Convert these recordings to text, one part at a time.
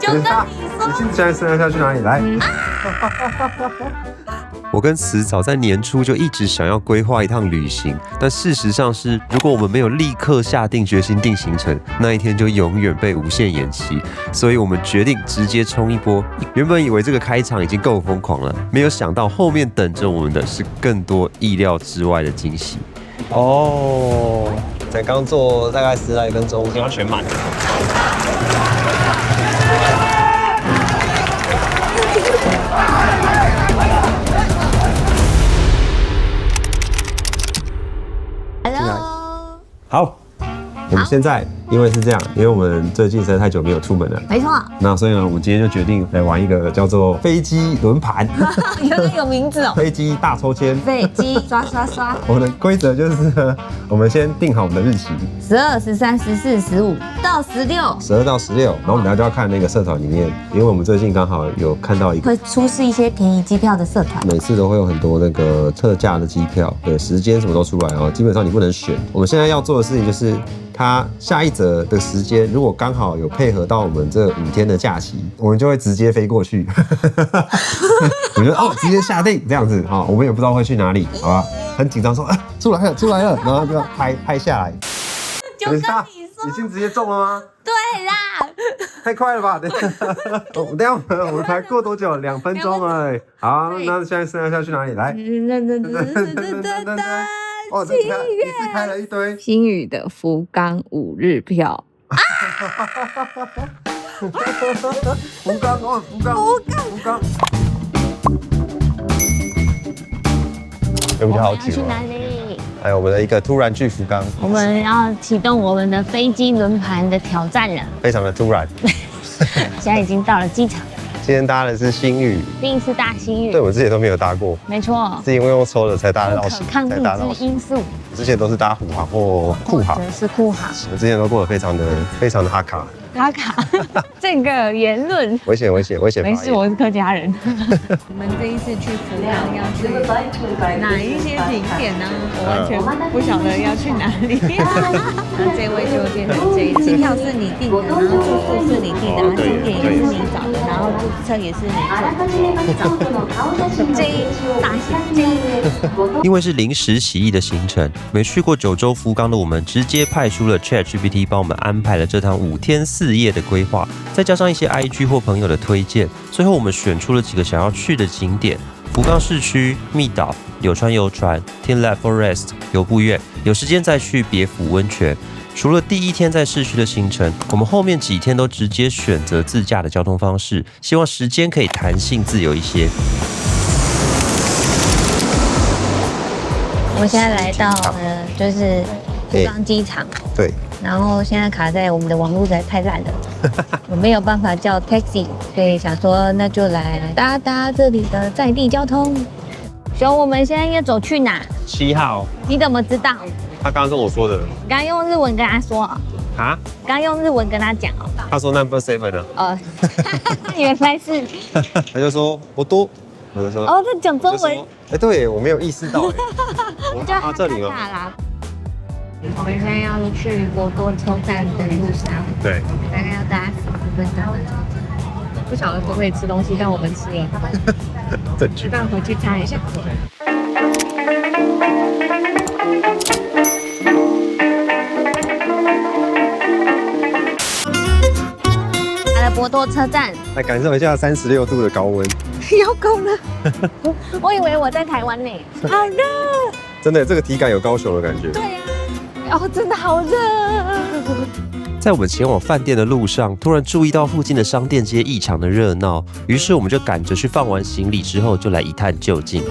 就跟你说，你现在生要去哪里？来。我跟慈早在年初就一直想要规划一趟旅行，但事实上是，如果我们没有立刻下定决心定行程，那一天就永远被无限延期。所以我们决定直接冲一波。原本以为这个开场已经够疯狂了，没有想到后面等着我们的是更多意料之外的惊喜。哦，才刚坐大概10来分钟，就要全满。Hello，好，我们现在因为是这样，因为我们最近实在太久没有出门了，没错。那所以呢，我们今天就决定来玩一个叫做飞机轮盘，有名字哦。飞机大抽签，飞机刷刷刷。我们的规则就是呢，我们先定好我们的日期，12、13、14、15到16，12到16，然后我们等下就要看那个社团里面，因为我们最近刚好有看到一个会出示一些便宜机票的社团，每次都会有很多那个特价的机票，对，时间什么都出来哦，基本上你不能选。我们现在要做的事情就是，它下一则的时间如果刚好有配合到我们这5天的假期，我们就会直接飞过去。我觉得直接下定这样子哈，我们也不知道会去哪里，好吧？很紧张说，出来了，然后就拍下来。就跟你说，已经直接中了吗？对啦，太快了吧！等一下，我们才过多久？2分钟而已。好，那现在剩下去哪里？来。哦，这一次开了一堆星宇的福冈5日票。福冈。有比较好去哪里？还有我们的一个突然去福冈，我们要启动我们的飞机轮盘的挑战了，非常的突然。现在已经到了机场。今天搭的是星宇，第一次搭星宇，对我之前都没有搭过，没错，是因为用抽的才搭得到，不可抗力之因素。之前都是搭虎航或酷航，是酷航。我之前都过得非常的哈卡。哈卡，这个言论危险！没事，我是客家人。我们这一次去福冈要去哪一些景点呢？我完全不晓得要去哪里。那这位就变成这，机票是你订的，然后住宿是你订的，然后景点也是你找的，然后注册也是你做的。J 大写 J。因为是临时起意的行程，没去过九州福冈的我们，直接派出了 ChatGPT 帮我们安排了这趟5天4夜的规划，再加上一些 IG 或朋友的推荐，最后我们选出了几个想要去的景点：福冈市区、密岛、柳川游船、天籁 Forest、游步院，有时间再去别府温泉。除了第1天在市区的行程，我们后面几天都直接选择自驾的交通方式，希望时间可以弹性自由一些。我们现在来到就是福冈机场，对。然后现在卡在我们的网络实在太烂了，我没有办法叫 taxi， 所以想说那就来搭这里的在地交通。熊，我们现在要走去哪？7号。你怎么知道？他刚刚跟我说的。刚用日文跟他说啊？刚用日文跟他讲哦。他说 Number 7呢？原来是。他就说我多。我就说他讲中文。对我没有意识到。这里吗？我们现在要去博多车站的路上，对，大概要搭40分钟。不晓得可不可以吃东西，但我们吃了。吃饭回去查一下。来了博多车站，来感受一下36度的高温。要够了，我以为我在台湾呢，好热。真的，这个体感有高雄的感觉。对呀。真的好热！在我们前往饭店的路上，突然注意到附近的商店街异常的热闹，于是我们就赶着去放完行李之后，就来一探究竟。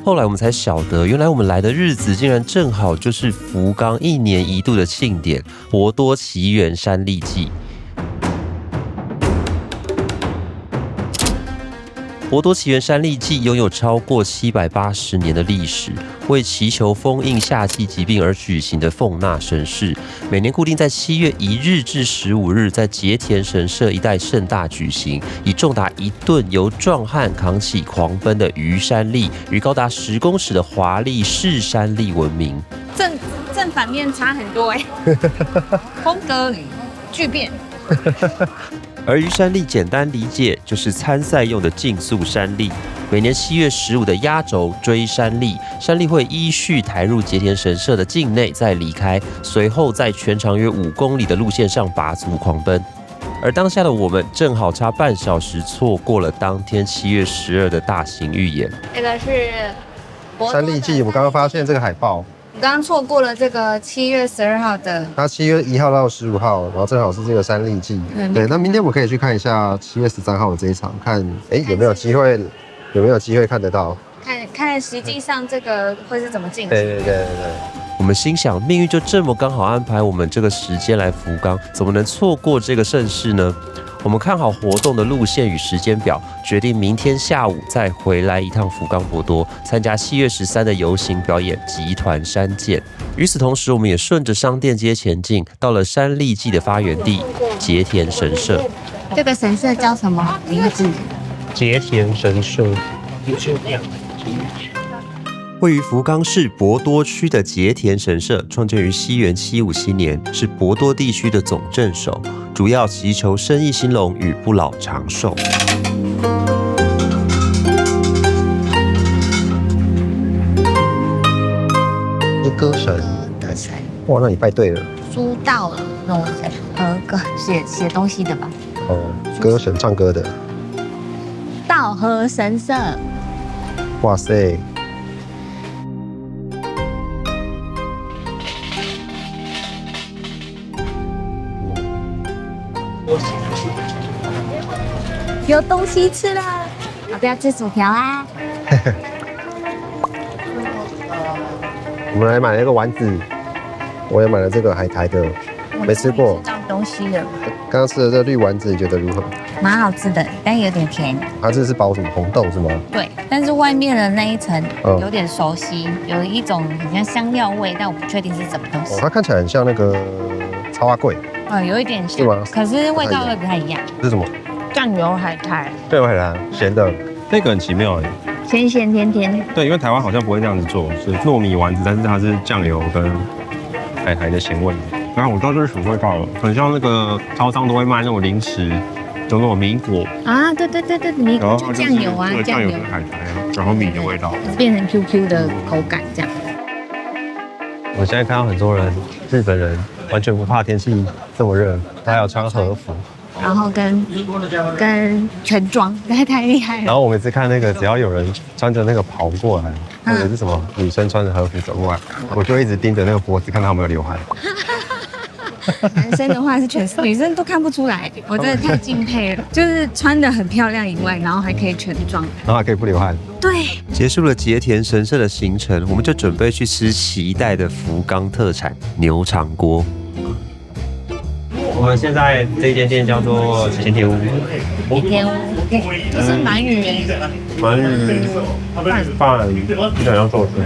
后来我们才晓得，原来我们来的日子竟然正好就是福冈1年1度的庆典——博多奇缘山历祭。博多奇缘山历祭拥有超过780年的历史，为祈求封印夏季疾病而举行的奉纳神事，每年固定在7月1日至15日在节田神社一带盛大举行，以重达1吨由壮汉扛起狂奔的鱼山笠与高达10公尺的华丽式山笠闻名。正反面差很多风格巨变。而鱼山笠简单理解就是参赛用的竞速山笠。每年7月15的压轴追山笠，山笠会依序抬入节田神社的境内，再离开，随后在全长约5公里的路线上拔足狂奔。而当下的我们正好差半小时，错过了当天7月12的大型预演。这个是山笠季，我刚刚发现这个海报，你刚刚错过了这个7月12号的，它7月1号到15号，然后正好是这个山笠季。对，那明天我们可以去看一下7月13号的这一场，看有没有机会看得到，看实际上这个会是怎么进行。对。我们心想，命运就这么刚好安排我们这个时间来福冈，怎么能错过这个盛事呢？我们看好活动的路线与时间表，决定明天下午再回来一趟福冈博多，参加7月13的游行表演集团山见。与此同时，我们也顺着商店街前进，到了山笠季的发源地节田神社。这个神社叫什么名字？节田神社。位于福冈市博多区的节田神社，创建于西元757年，是博多地区的总镇守，主要祈求生意兴隆与不老长寿。是歌神，哇，那你拜对了。书道了，那种写东西的吧？哦，歌神唱歌的。道和神社。哇塞！有东西吃了，要不要吃薯条啊？我们还买了一个丸子，我也买了这个海苔的，没吃过。吃到东西了，刚刚吃的这个绿丸子，你觉得如何？蛮好吃的，但有点甜。它这是包什么红豆是吗？对，但是外面的那一层有点熟悉，有一种很像香料味，但我不确定是什么东西。它看起来很像那个超阿贵，有一点像，是吗？可是味道会不太一样。这是什么？酱油海苔，对，海苔，咸的。那个很奇妙哎，咸咸甜甜。对，因为台湾好像不会那样子做，是糯米丸子，但是它是酱油跟海苔的咸味。然后我知道这是什么味道了，很像那个超商都会卖那种零食，有那种米果啊，对，米果就酱油啊，酱油跟海苔啊，然后米的味道，变成 QQ 的口感这样。我现在看到很多人，日本人完全不怕天气这么热，他还有穿和服。然后跟全装，太厉害了。然后我每次看那个，只要有人穿着那个袍过来，或者是什么女生穿着和服走过来，我就一直盯着那个脖子，看他有没有流汗。男生的话是全，女生都看不出来，我真的太敬佩了。就是穿得很漂亮以外，然后还可以全装，然后还可以不流汗。对。结束了节田神社的行程，我们就准备去吃期待的福冈特产牛肠锅。我们现在这间店叫做前田屋，田屋，这是鳗鱼耶，鳗鱼饭，你想要做什么？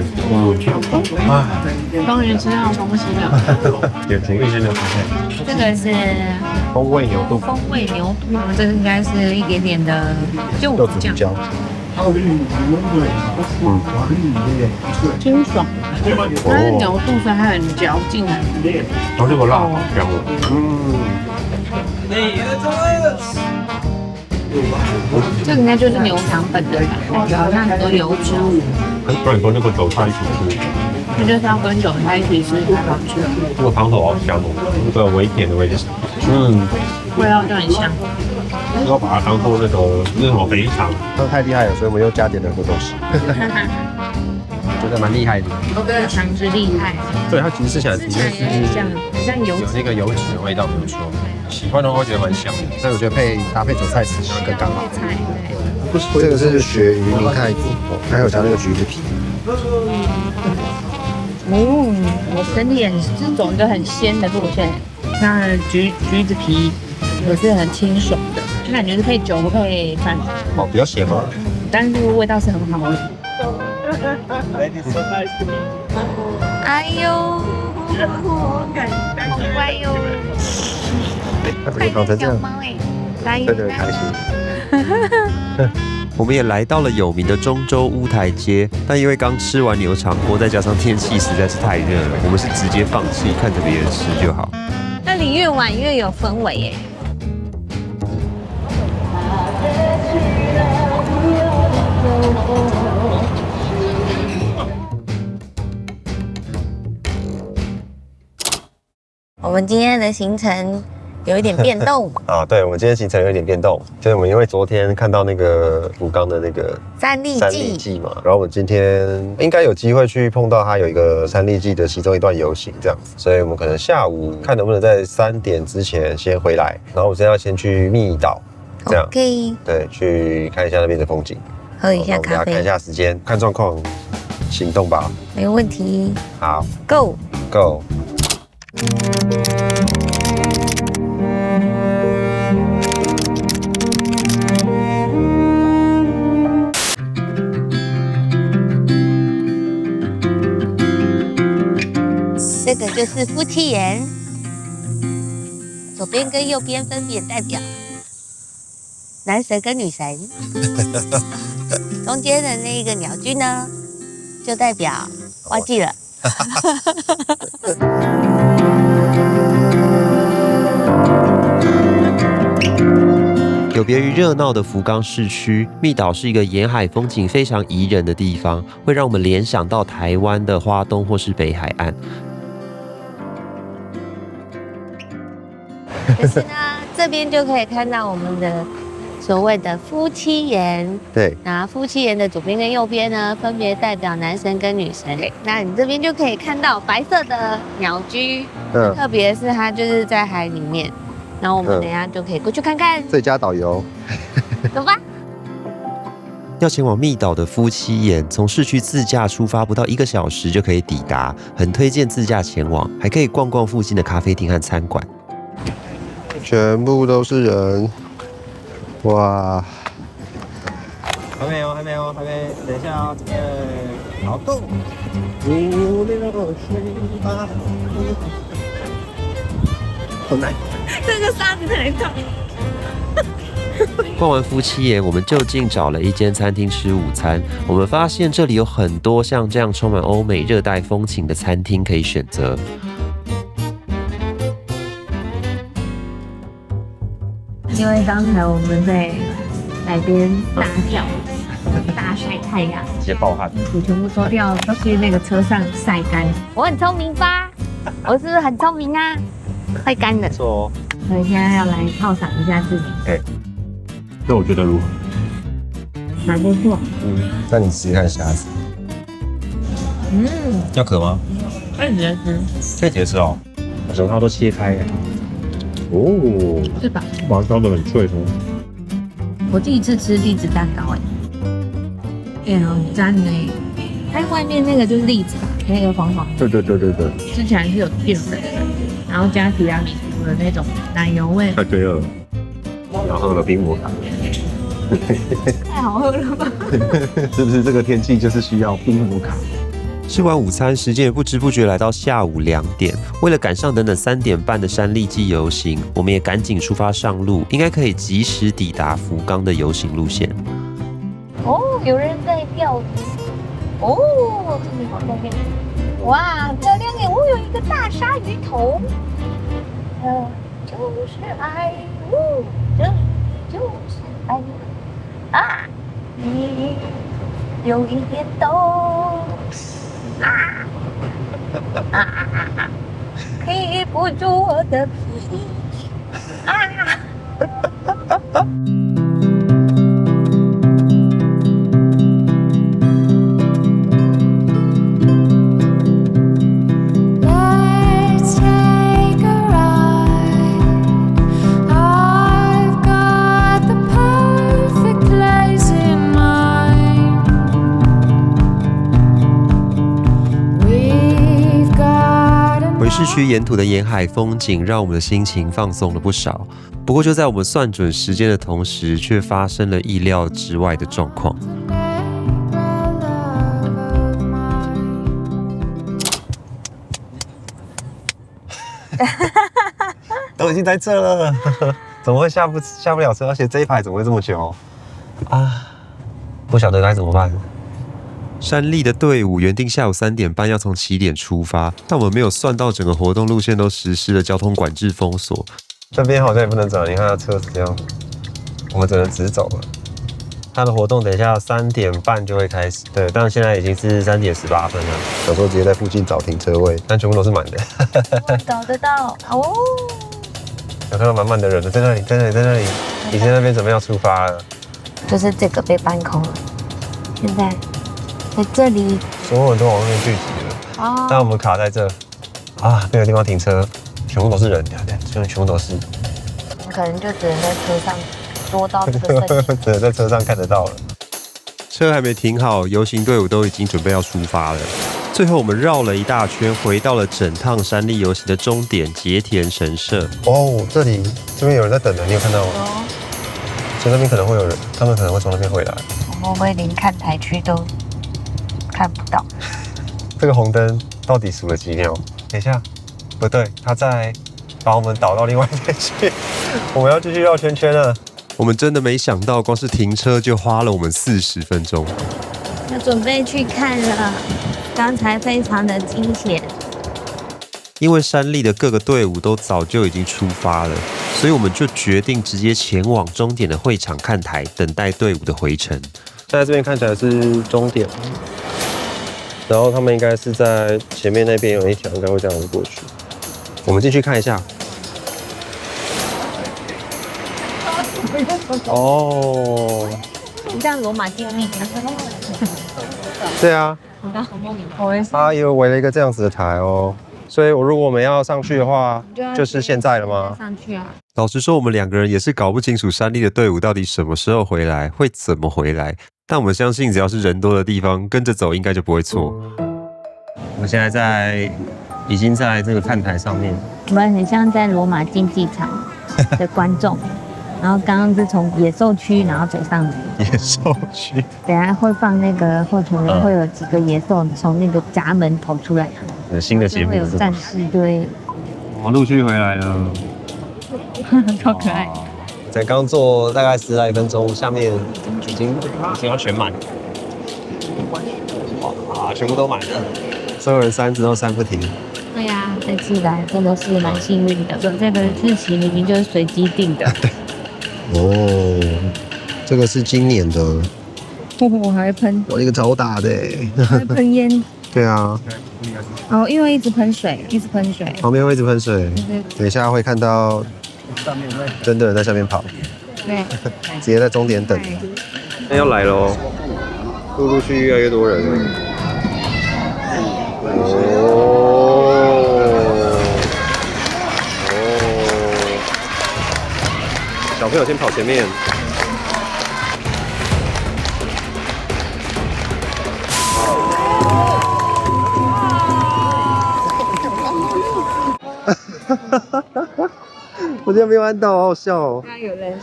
终于吃到东西了。点评一些牛排，这个是风味牛肚，风味牛肚，这个应该是一点点的柚子酱，清爽。它是牛肚，所以它很嚼劲啊。然后这个辣好香哦。这个应该就是牛肠本的吧，好像很多油脂。不然你说那个韭菜一起吃，这就是要跟韭菜一起吃才好吃。这个汤头好香哦，那个微甜的味道。味道就很香。要把它当做那种肥肠。它太厉害了，所以我们又加点了很多东西。觉得蛮厉害的。肠之厉害。对，它其实吃起来里面是很像油脂，有那个油脂的味道，没有错。喜欢的话会觉得蛮香的。但我觉得搭配韭菜吃更刚好。菜这个是鳕鱼明太子，还有加那个橘子皮。整体也是走一个很鲜的路线。那橘子皮也是很清爽的，就感觉是配酒不配饭。哦，比较咸吗？但是味道是很好的。哎呦，好乖哟！它怎么长成这样？真的很开心。我们也来到了有名的中州乌台街，但因为刚吃完牛肠锅，再加上天气实在是太热了，我们是直接放弃，看着别人吃就好。那里越晚越有氛围耶。们今天的行程有一点变动啊，对，我们今天行程有一点变动，就是我们因为昨天看到那个福冈的那个三立记嘛，然后我们今天应该有机会去碰到它有一个三立记的其中一段游行这样子，所以我们可能下午看能不能在3点之前先回来，然后我现在要先去密岛，这样 OK， 对，去看一下那边的风景，喝一下咖啡，看一下时间，看状况行动吧，没问题。好 ，Go。 ，Go。这个就是夫妻岩，左边跟右边分别代表男神跟女神，中间的那个鸟居呢，就代表忘记了。有别于热闹的福冈市区，密岛是一个沿海风景非常宜人的地方，会让我们联想到台湾的花东或是北海岸。就是呢，这边就可以看到我们的所谓的夫妻岩。对，那夫妻岩的左边跟右边呢，分别代表男神跟女神。那你这边就可以看到白色的鸟居，特别是它就是在海里面。然后我们等一下就可以过去看看。最佳导游，走吧。要前往密岛的夫妻岩，从市区自驾出发，不到1个小时就可以抵达，很推荐自驾前往，还可以逛逛附近的咖啡厅和餐馆。全部都是人，哇！还没有，等一下哦，这边好动。5、6、7、8，好难。这个沙子很痛。逛完夫妻岩，我们就近找了一间餐厅吃午餐。我们发现这里有很多像这样充满欧美热带风情的餐厅可以选择。因为刚才我们在海边大叫、大晒太阳，直接暴汗，衣服全部脱掉，都去那个车上晒干。我很聪明吧？我是不是很聪明啊？快干了。不错哦。所以现在要来犒赏一下自己。那我觉得如何？还不错。那你试试看虾子，要壳吗？可以直接吃，可以直接吃哦。把整套都切开。哦，是吧？把它烧得很脆哦。我第一次吃栗子蛋糕，很赞呢。它外面那个就是栗子吧，那个黄黄的，对，吃起来是有淀粉的，然后加提拉米苏的那种奶油味，太罪恶了。然后喝了冰摩卡，太好喝了吧？是不是这个天气就是需要冰摩卡？吃完午餐，时间也不知不觉来到下午2点。为了赶上等等3点半的山立记游行，我们也赶紧出发上路，应该可以及时抵达福冈的游行路线。哦，有人在钓鱼。哦，这里好漂亮！哇，漂亮耶！我有一个大鲨鱼头。就是爱，这就是爱啊！你有一点懂key不住我的脾气市区沿途的沿海风景让我们的心情放松了不少。不过就在我们算准时间的同时，却发生了意料之外的状况。都已经在这了，怎么会下不了车？而且这一排怎么会这么久啊？不晓得该怎么办。山立的队伍原定下午3点半要从起点出发，但我们没有算到整个活动路线都实施了交通管制封锁。这边好像也不能走，你看它车子这样，我们只能直走了。它的活动等一下3点半就会开始，对，但现在已经是3点18分了。想说直接在附近找停车位，但全部都是满的。找得到哦。有看到满满的人了，在那里，在那里，在那里。你在那边准备要出发了，就是这个被搬空了，现在在这里。所有人都往那边聚集了。哦。但我们卡在这啊，没有地方停车，全部都是人，全部都是。可能就只能在车上多到这个份数。只能在车上看得到了。车还没停好，游行队伍都已经准备要出发了。最后我们绕了一大圈，回到了整趟山地游行的终点结田神社。哦，这边有人在等的，你有看到吗？哦。所以那边可能会有人，他们可能会从那边回来。我们会不会连看台区都看不到？这个红灯到底数了几秒？等一下，不对，它在把我们导到另外一边去，我们要继续绕圈圈了。我们真的没想到，光是停车就花了我们40分钟。要准备去看了，刚才非常的惊险。因为山立的各个队伍都早就已经出发了，所以我们就决定直接前往终点的会场看台，等待队伍的回程。现在这边看起来是终点，然后他们应该是在前面那边有一条，应该会这样子过去。我们进去看一下。哦，你这样罗马帝密。对啊，我也是。它也有围了一个这样子的台哦。所以，如果我们要上去的话，就是现在了吗？上去啊！老实说，我们2个人也是搞不清楚山立的队伍到底什么时候回来，会怎么回来。但我们相信，只要是人多的地方，跟着走应该就不会错。我们现在已经在这个看台上面，我们很像在罗马竞技场的观众。然后刚刚是从野兽区，然后走上来。野兽区。等下会放那个后头人会有几个野兽从那个闸门跑出来。新的节目会有战士对。我陆续回来了，超可爱。才刚坐大概10来分钟，下面已经要全满，哇，全部都满了，所有人3直都3不停。对呀，这次来真的是蛮幸运的。这个日期明明就是随机定的。哦，这个是今年的。我还会喷。我那个超大的，还会喷烟。对啊。哦，因为一直喷水，一直喷水。旁边会一直喷水。等一下会看到真的人在下面跑。对。直接在终点等。那要来了哦，陆陆续续越来越多人了。小朋友先跑前面。我竟然没有按到，好好笑哦！刚刚有人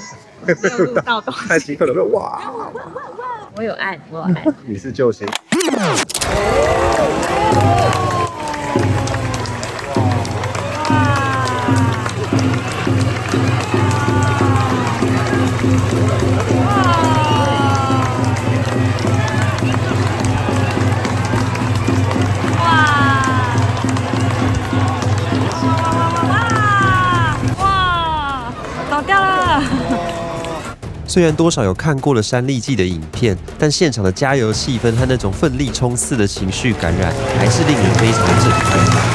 有录到东西，太兴奋了！哇！我有按，我有按。你是救星。倒掉了！虽然多少有看过了山立记的影片，但现场的加油气氛和那种奋力冲刺的情绪感染，还是令人非常的震撼。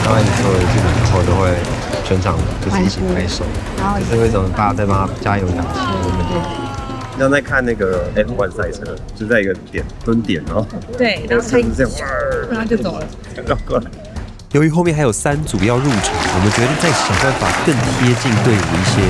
刚才你说的这个以后都会全场就是一起拍手，就是有一种大家在帮他加油打气。像在看那个 F1 赛车，就在一个蹲点，然后对，然后车子这样，然后就走了，绕过来。由于后面还有3组要入场，我们决定再想办法更贴近队伍一些。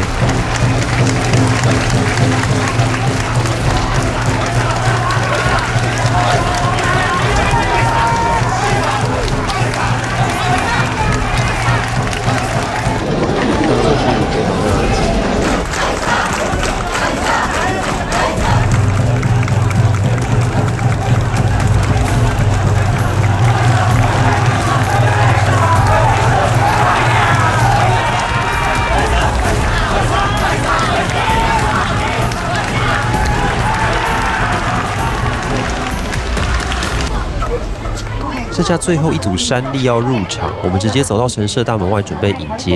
这下最后一组山力要入场，我们直接走到神社大门外准备迎接。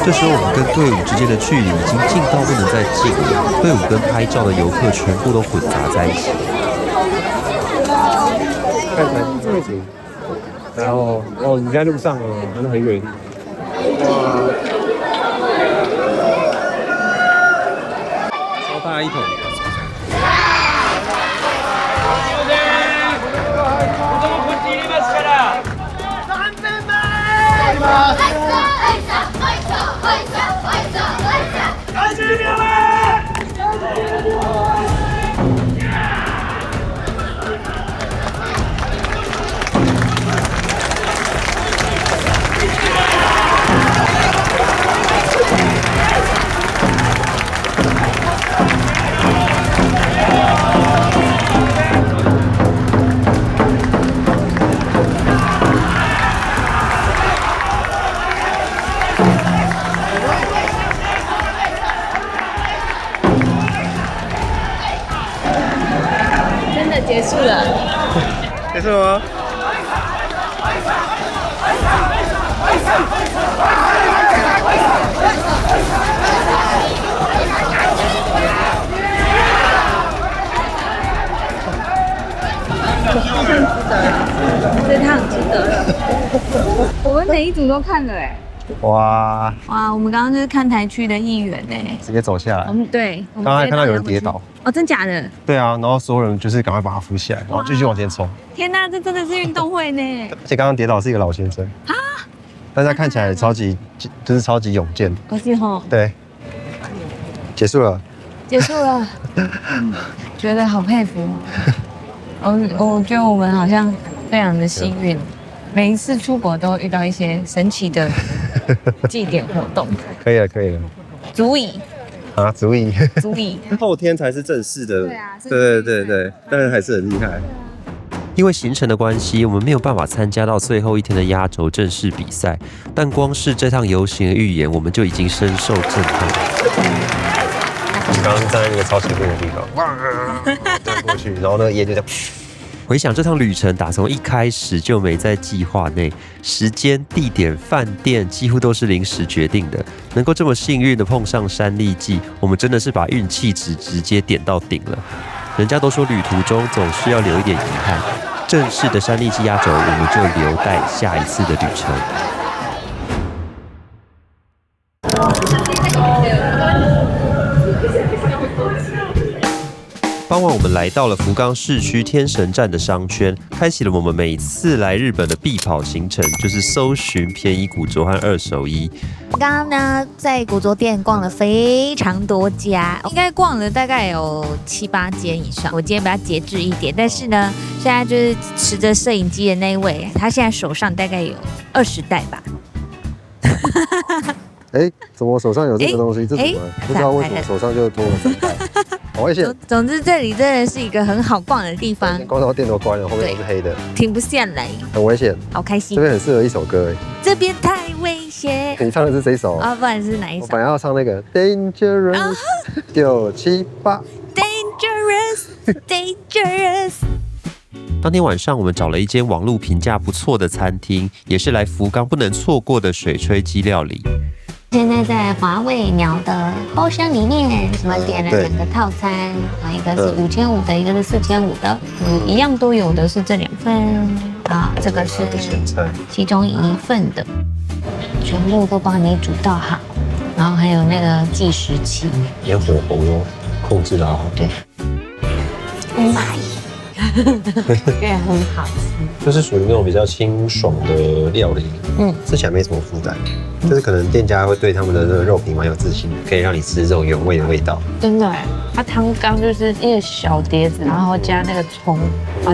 这时候我们跟队伍之间的距离已经近到不能再近了，队伍跟拍照的游客全部都混杂在一起。看起来这么紧，然后你在路上哦，真的很远。哇，超大一桶。结束了，结束了吗？这趟很值得。我们每一组都看了哎。哇，我们刚刚就是看台区的议员哎，直接走下来。对，刚刚还看到有人跌倒。哦，真假的？对啊，然后所有人就是赶快把他扶起来，然后继续往前冲。天哪，这真的是运动会呢！而且刚刚跌倒是一个老先生啊，但他看起来超级勇健。是吼。对，结束了。结束了，觉得好佩服。我觉得我们好像非常的幸运，每一次出国都遇到一些神奇的祭典活动。可以了，可以了，足以。啊，足以。足以。后天才是正式的。对啊。对，但是还是很厉害。因为行程的关系，我们没有办法参加到最后一天的压轴正式比赛，但光是这趟游行的预演，我们就已经深受震撼。刚刚站在那个超前面的地方，哇，站过去，然后那个烟就这样。回想这趟旅程，打从一开始就没在计划内，时间、地点、饭店几乎都是临时决定的。能够这么幸运的碰上山力季，我们真的是把运气值直接点到顶了。人家都说旅途中总是要留一点遗憾，正式的山力季压轴，我们就留待下一次的旅程。傍晚，我们来到了福冈市区天神站的商圈，开启了我们每次来日本的必跑行程，就是搜寻便宜古着和二手衣。刚刚呢，在古着店逛了非常多家，应该逛了大概有7、8间以上。我今天比较节制一点，但是呢，现在就是持着摄影机的那一位，他现在手上大概有20袋吧。怎么我手上有这个东西？这怎么不知道为什么手上就多了3袋？好危险！总之，这里真的是一个很好逛的地方。逛到店都关了，后面都是黑的，停不下来，很危险。好开心！这边很适合一首歌这边太危险。你唱的是这一首啊？不然是哪一首？我本来要唱那个 Dangerous 978。Dangerous。当天晚上，我们找了一间网络评价不错的餐厅，也是来福冈不能错过的水炊鸡料理。现在在华味鸟的包厢里面，我们点了2个套餐，一个是5500的，一个是4500的，一样都有的是这2份啊，这个是其中1份的，全部都帮你煮到好，然后还有那个计时器，连火候都控制得好。对，妈也很好吃，就是属于那种比较清爽的料理，吃起来没什么负担。就是可能店家会对他们的这个肉品蛮有自信的，可以让你吃这种原味的味道。真的哎，它汤缸就是一个小碟子，然后加那个葱，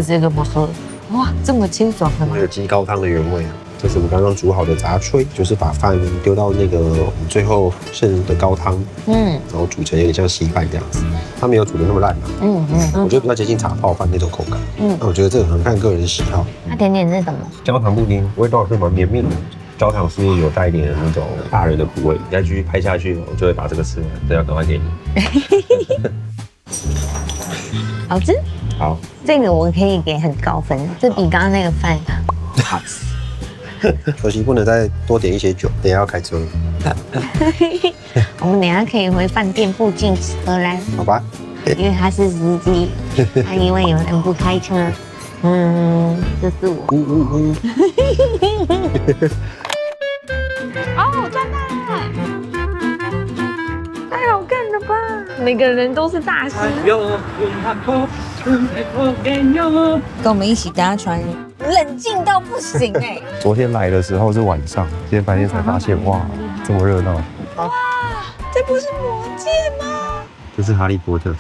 这个么喝，哇，这么清爽的吗？那个鸡高汤的原味啊，这是我们刚刚煮好的杂炊，就是把饭丢到那个我们最后剩的高汤，然后煮成有点像稀饭这样子。它没有煮的那么烂啊，我觉得比较接近茶泡饭那种口感。那我觉得这个很看个人的喜好。它甜点是什么？焦糖布丁，味道是蛮绵密的。焦糖是有带一点那种大人的苦味，你再继续拍下去，我就会把这个吃完，这要赶快给你。好吃，好，这个我可以给很高分，这比刚刚那个饭好吃。可惜不能再多点一些酒，等一下要开车。我们等一下可以回饭店附近荷兰，好吧。因为他是司机，他因为有人不开车，这是我。哦，赚到！太好看了吧！每个人都是大师。跟我们一起搭船，冷静到不行哎！昨天来的时候是晚上，今天白天才发现，哇，这么热闹。哇，这不是魔戒吗？这是哈利波特。